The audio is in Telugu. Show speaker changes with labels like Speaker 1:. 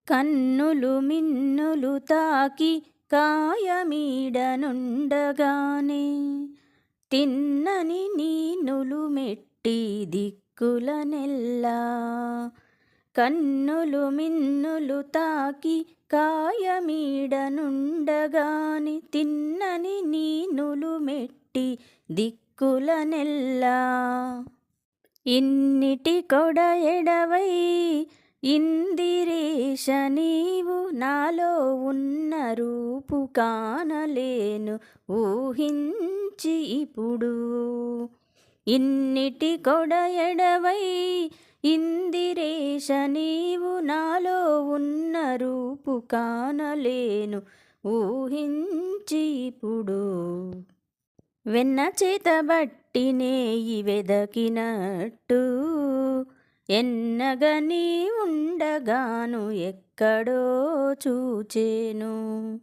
Speaker 1: కన్నులు మిన్నులు తాకి కాయమీడనుండగానే తిన్నని నీనులు మెట్టి దిక్కులనెల్లా. కన్నులు మిన్నులు తాకి కాయమీడనుండగాని తిన్నని నీనులు మెట్టి దిక్కులనెల్లా. ఇన్నిటి కొడ ఎడవై ఇందిరేశ నీవు నాలో ఉన్న రూపు కానలేను ఊహించి ఇప్పుడు. ఇన్నిటి కొడ ఎడవై ఇందిరేశ నీవు నాలో ఉన్న రూపు కానలేను ఊహించి ఇప్పుడు. వెన్న చేతబట్టి నేయి వెదకినట్టు ఎన్నగని ఉండగాను ఎక్కడో చూచేను.